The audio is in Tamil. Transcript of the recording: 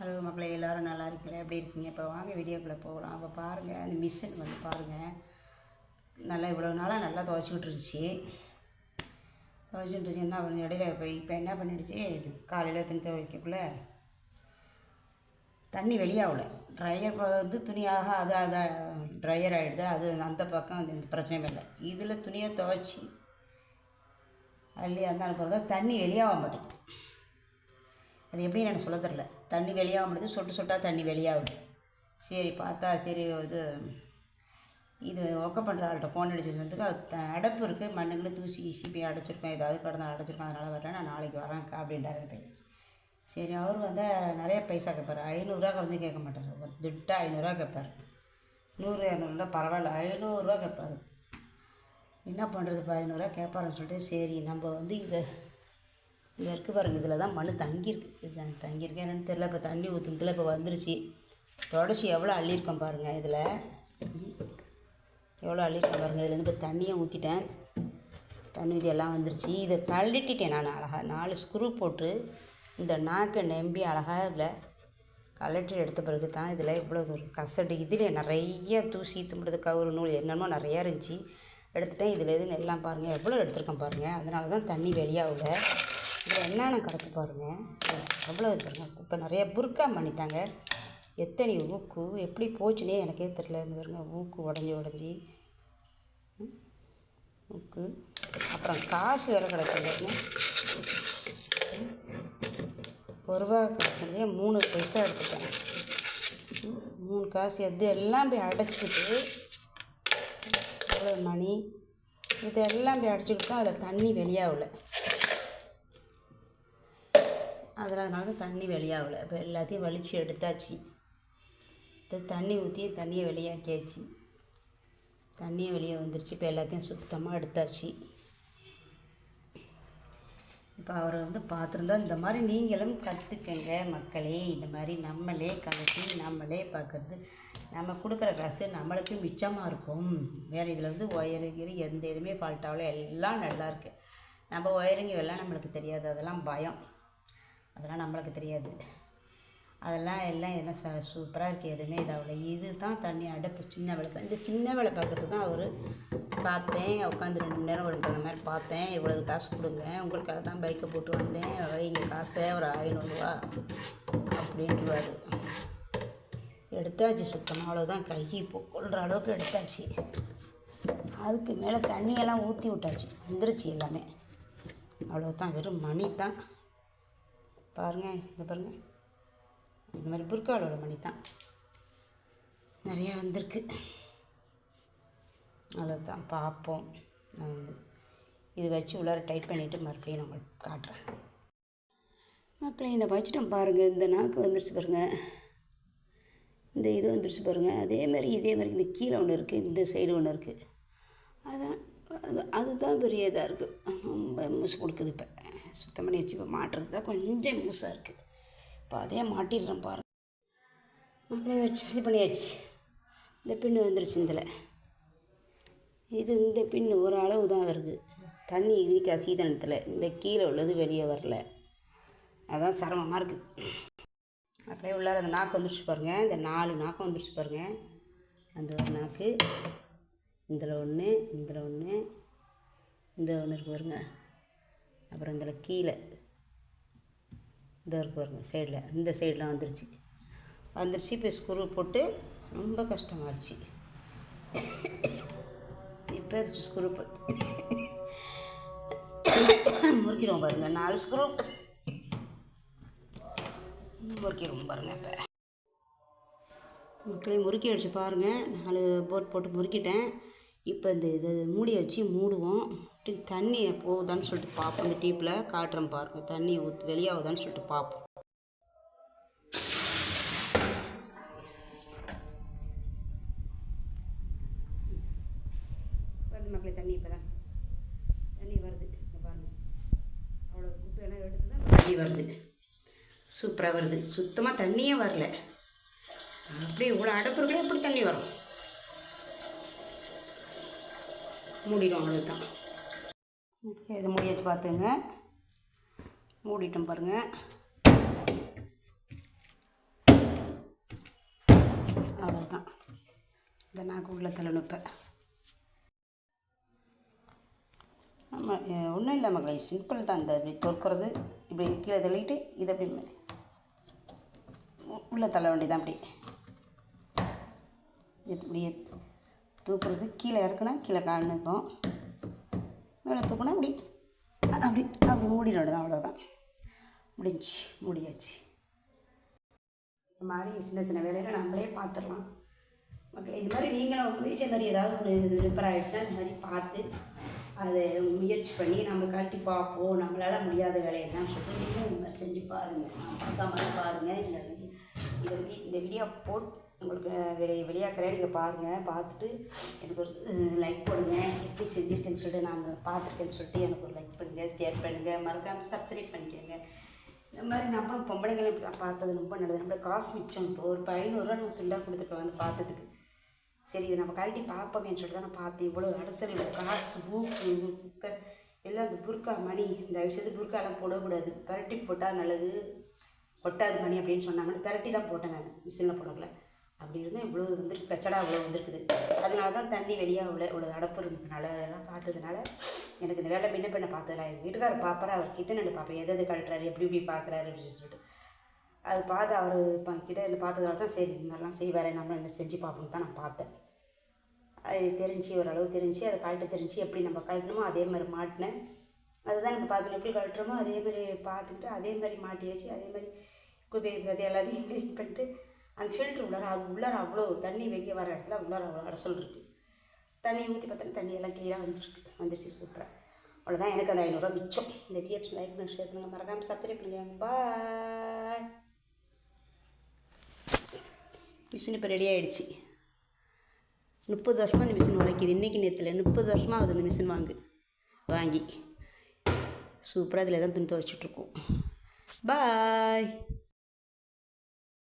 ஹலோ மக்களே, எல்லோரும் நல்லா இருக்கீங்களா? எப்படி இருக்கீங்க? இப்போ வாங்க வீடியோக்குள்ளே போகலாம். அப்போ பாருங்கள், அந்த மிஷின் வந்து பாருங்கள், நல்லா இவ்வளோ நாளாக நல்லா துவைச்சிக்கிட்டு இருந்துச்சு. என்ன கொஞ்சம் இடையில இப்போ என்ன பண்ணிடுச்சு, காலையில் துணி துவைக்கக்குள்ளே தண்ணி வெளியாகல. ட்ரையர் வந்து துணியாக அதை ட்ரையர் ஆகிடுது. அது அந்த பக்கம் எந்த பிரச்சனையும் இல்லை. இதில் துணியை துவைச்சி அள்ளி அந்த அனுப்புறதா தண்ணி வெளியாக மாட்டேங்குது. அது எப்படின்னு எனக்கு சொல்ல தெரில. தண்ணி வெளியாக முடியுது, சொட்டு சொட்டாக தண்ணி வெளியாகுது. சரி பார்த்தா சரி இது ஒர்க்க பண்ணுற ஆள்கிட்ட ஃபோன் அடிச்சு சொன்னதுக்கு அது அடைப்பு இருக்குது, மண்ணுங்களை தூசி ஈசி போய் அடைச்சிருக்கோம், ஏதாவது கடந்து அடைச்சிருக்கோம், அதனால் வரல, நான் நாளைக்கு வரேன்க்கா அப்படின்றாரு பையன். சரி, அவர் வந்து நிறைய பைசா கேட்பார். 500 குறைஞ்சி கேட்க மாட்டார். ஒரு திட்டா 500 கேட்பார். 100 200 பரவாயில்ல, 500 கேட்பார். என்ன பண்ணுறதுப்பா, 500 கேட்பாருன்னு சொல்லிட்டு சரி நம்ம வந்து இதை இருக்குது பாருங்க, இதில் தான் மண் தங்கியிருக்கு. இது தங்கியிருக்கேன் என்னென்னு தெரில. இப்போ தண்ணி ஊற்றுனதுல இப்போ வந்துருச்சு. தொடச்சி எவ்வளோ அள்ளியிருக்கேன் பாருங்கள். இதில் எவ்வளோ அள்ளியிருக்கேன் பாருங்கள். இதுலேருந்து இப்போ தண்ணியை ஊற்றிட்டேன். தண்ணி ஊற்றி எல்லாம் வந்துருச்சு. இதை கழட்டிட்டேன் நான் அழகாக 4 ஸ்க்ரூ போட்டு இந்த நாக்கை நம்பி அழகாக இதில் கழட்டி எடுத்த பிறகு தான் இதில் இவ்வளோ ஒரு கசடு. இதில் நிறைய தூசி தும்புறது கவுரு நூல் என்னென்னமோ நிறையா இருந்துச்சு. எடுத்துட்டேன். இதில் எதுன்னு எல்லாம் பாருங்கள் எவ்வளோ எடுத்துருக்கேன் பாருங்கள். அதனால தான் தண்ணி வெளியாகல. இதில் என்னென்ன கிடக்கு பாருங்கள். அவ்வளோ பாருங்க. இப்போ நிறைய புர்கா பண்ணிட்டாங்க. எத்தனை ஊக்கு எப்படி போச்சுன்னே எனக்கே தெரில. இந்த பாருங்க, ஊக்கு உடஞ்சி ஊக்கு. அப்புறம் காசு வேறு கிடக்குங்க. 1 ரூபா காசுலேயே 3 பைசா எடுத்துட்டேன். 3 காசு எது எல்லாம் போய் அடைச்சிக்கிட்டு அவ்வளோ மணி இதெல்லாம் போய் அடைச்சிக்கிட்டு தான் அதில் தண்ணி வெளியாகல. அதனால தான் தண்ணி வெளியாகலை. இப்போ எல்லாத்தையும் வலித்து எடுத்தாச்சு. தண்ணி ஊற்றி தண்ணியை வெளியாக்கியாச்சு. தண்ணியை வெளியே வந்துருச்சு. இப்போ எல்லாத்தையும் சுத்தமாக எடுத்தாச்சு. இப்போ அவரை வந்து பார்த்துருந்தா இந்த மாதிரி நீங்களும் கற்றுக்கங்க மக்களே. இந்த மாதிரி நம்மளே கலட்டி நம்மளே பார்க்குறது, நம்ம கொடுக்குற காசு நம்மளுக்கு மிச்சமாக இருக்கும். வேறு இதில் வந்து ஒயரிங் எந்த இதுவுமே ஃபால்ட்டாகல, எல்லாம் நல்லாயிருக்கு. நம்ம ஒயரிங் எல்லாம் நம்மளுக்கு தெரியாது, அதெல்லாம் பயம், அதெல்லாம் நம்மளுக்கு தெரியாது. அதெல்லாம் எல்லாம் சூப்பராக இருக்குது. எதுவுமே இதாகல. இது தான் தண்ணி அடைப்பு சின்ன வேலை தான். இந்த சின்ன வேலை பார்க்கறதுக்கு தான் அவர் பார்த்தேன். உட்காந்து 2 மணி நேரம் 2 மணி நேரம் பார்த்தேன். இவ்வளவு காசு கொடுங்க, உங்களுக்காக தான் பைக்கை போட்டு வந்தேன், வைங்க காசை ஒரு 500 ரூபா அப்படின்ட்டுவார். எடுத்தாச்சு சுத்தமாக. அவ்வளோதான், கை கொள்கிற அளவுக்கு எடுத்தாச்சு. அதுக்கு மேலே தண்ணியெல்லாம் ஊற்றி விட்டாச்சு. வந்துருச்சு எல்லாமே. அவ்வளோதான், வெறும் மணி தான் பாருங்கள். இந்த பாருங்கள், இந்த மாதிரி புர்காலோட மணி தான் நிறையா வந்திருக்கு. அவ்வளோதான், பார்ப்போம். இது வச்சு உள்ளார டைட் பண்ணிவிட்டு மறுபடியும் நான் உங்களுக்கு காட்டுறேன். மக்களே, இந்த வச்சுட்டோம் பாருங்கள். இந்த நாக்கு வந்துருச்சு பாருங்கள், இந்த இது வந்துருச்சு பாருங்கள். இதே மாதிரி இந்த கீழே ஒன்று இருக்குது, இந்த சைடு ஒன்று இருக்குது. அதுதான் பெரிய இதாக இருக்குது. ரொம்ப மூசு கொடுக்குது. இப்போ சுத்தம் பண்ணி வச்சு இப்போ மாட்டுறது தான் கொஞ்சம் மூசாக இருக்குது. இப்போ அதே மாட்டிடுறேன் பாருங்கள். மக்களே, வச்சு இது பண்ணியாச்சு. இந்த பின்னு வந்துருச்சு. இந்த பின்னு ஒரு அளவு தான் வருது. தண்ணி இதுக்கு சீதனத்தில் இந்த கீழே உள்ளது வெளியே வரல. அதான் சிரமமாக இருக்குது. மக்களே, உள்ளார அந்த நாக்கு வந்துருச்சு பாருங்கள். இந்த 4 நாக்கம் வந்துருச்சு பாருங்கள். அந்த ஒரு நாக்கு, இதில் ஒன்று, இதில் ஒன்று, இந்த ஒன்று இருக்கு பாருங்க. அப்புறம் இதில் கீழே இந்த இருக்கு பாருங்க, சைடில் இந்த சைடெலாம் வந்துருச்சு. இப்போ ஸ்க்ரூ போட்டு ரொம்ப கஷ்டமாகிடுச்சு. இப்போ அதுக்கு ஸ்க்ரூ போட்டு முறுக்கிடுவோம் பாருங்கள். 4 ஸ்க்ரூ முறுக்கிடுவோம் பாருங்கள். இப்போ மக்களே, முறுக்கி அடிச்சு பாருங்கள். 4 போட் போட்டு முறுக்கிட்டேன். இப்போ இந்த இதை மூடி வச்சு மூடுவோம். தண்ணி போகுதான்னு சொல்லிட்டு பார்ப்போம். இந்த டீப்பில் காட்டுறேன் பாருங்கள். தண்ணி வெளியாகுதான்னு சொல்லிட்டு பார்ப்போம். வருது மக்களே, தண்ணி இப்போ தான் தண்ணி வருது. பாருங்கள், அவ்வளோ குப்பையெல்லாம் எடுத்து தான் தண்ணி வருது. சூப்பராக வருது. சுத்தமாக தண்ணியே வரல. அப்படியே இவ்வளோ அடைப்புறதுக்குள்ளே எப்படி தண்ணி வரும்? மூடிடும், அவ்வளோதான். இதை மூடி வச்சு பார்த்துங்க. மூடிட்டோம் பாருங்கள். இதை நான் உள்ள தலைநுப்பேன். ஆமாம், ஒன்றும் இல்லை மகளை, சிம்பிள் தான். இந்த இப்படி தொற்கிறது, இப்படி கீழே தள்ளிட்டு இதை அப்படி உள்ளே தள்ள வேண்டியதான். அப்படி இப்படி தூக்குறது, கீழே இறக்குனா கீழே காணுக்கும், மேலே தூக்குனா அப்படி அப்படி அப்படி மூடினோட தான். அவ்வளோதான், முடிஞ்சு, மூடியாச்சு. இந்த மாதிரி சின்ன சின்ன வேலையில் நம்மளே பார்த்துடலாம் மக்களே. இது மாதிரி நீங்களும் உங்கள் வீட்டில் இந்த மாதிரி ஏதாவது ஒன்று ரிப்பேர் ஆகிடுச்சுன்னா இந்த மாதிரி பார்த்து அதை முயற்சி பண்ணி நம்ம கட்டி பார்ப்போம். நம்மளால் முடியாத வேலையெல்லாம் சொல்லி நீங்களும் இந்த மாதிரி செஞ்சு பாருங்கள். பார்த்தா மாதிரி பாருங்கள். இந்த வீடியோ போட்டு உங்களுக்கு வெளியாக்குறேன், நீங்கள் பாருங்கள். பார்த்துட்டு எனக்கு ஒரு லைக் போடுங்க. எப்படி செஞ்சுருக்கேன்னு சொல்லிட்டு, நான் அந்த பார்த்துருக்கேன்னு சொல்லிட்டு எனக்கு ஒரு லைக் பண்ணுங்கள், ஷேர் பண்ணுங்கள், மறக்காமல் சப்ஸ்கிரைப் பண்ணிக்கோங்க. இந்த மாதிரி நம்மளும் பொம்பளைங்களும் இப்படி பார்த்தது ரொம்ப நல்லது. நம்மளுக்கு காசு மிச்சம். இப்போ ஒரு 500 நம்ம துண்டாக கொடுத்துட்டு வந்து பார்த்ததுக்கு சரி இதை நம்ம கழட்டி பார்ப்போமேன்னு சொல்லிட்டு தான் நான் பார்த்தேன். இவ்வளோ அடசல், இவ்வளோ காசு, பூக்கு, இப்போ எல்லாம் அந்த புர்கா மணி, இந்த விஷயத்து புர்காலாம் போடக்கூடாது, பரட்டி போட்டால் நல்லது, ஒட்டாது மணி அப்படின்னு சொன்னாங்கன்னு பரட்டி தான் போட்டேன் நான், மிஷினில் போடக்கூல. அப்படி இருந்தால் இவ்வளோ வந்துருக்கு, பிரச்சனை அவ்வளோ வந்துருக்குது. அதனால தான் தண்ணி வெளியாக இவ்வளோ அடப்பு இருந்ததுனால எல்லாம் பார்த்ததுனால எனக்கு இந்த வேலை முன்ன பண்ண பார்த்ததில்ல. எங்கள் வீட்டுக்காரர் பார்ப்பாரு, அவர் கிட்ட நான் பார்ப்பேன், எது கழட்டுறாரு, எப்படி இப்படி பார்க்குறாரு அப்படின்னு சொல்லிட்டு. அது பார்த்து அவர் கிட்ட இருந்து பார்த்ததால தான் சரி இந்த மாதிரிலாம் செய்வார், நம்மளும் இந்த செஞ்சு பார்ப்போம்னு தான் நான் பார்த்தேன். அது தெரிஞ்சு, ஓரளவு தெரிஞ்சு, அதை கழட்ட தெரிஞ்சு எப்படி நம்ம கழட்டணுமோ அதே மாதிரி மாட்டினேன். அதுதான் நம்ம பார்க்கணும், எப்படி கழட்டுறோமோ அதே மாதிரி பார்த்துக்கிட்டு அதே மாதிரி மாட்டி வச்சு அதே மாதிரி குப்பை அது எல்லாத்தையும் க்ளீன் பண்ணிட்டு அந்த ஃபில்ட்ரு உள்ளார அவ்வளோ தண்ணி வெளியே வர இடத்துல உள்ளார அவ்வளோ அடசல் இருக்குது. தண்ணி ஊற்றி பார்த்தா தண்ணி எல்லாம் கிளியராக வந்துருச்சு சூப்பராக. அவ்வளோதான், எனக்கு அந்த 500 மிச்சம். இந்த வீடியோ லைக் பண்ணி ஷேர் பண்ணுங்கள், மறக்காமல் சப்ஸ்கிரைப் பண்ணுங்கள். பாய். மிஷின் இப்போ ரெடி ஆகிடுச்சு. 30 வருஷமாக இந்த மிஷின் உழைக்கிது. இன்றைக்கி நேரத்தில் 30 வருஷமாக ஆகுது இந்த மிஷின் வாங்கி. சூப்பராக இதில் தான் துணி துவைச்சிட்ருக்கோம். பாய்.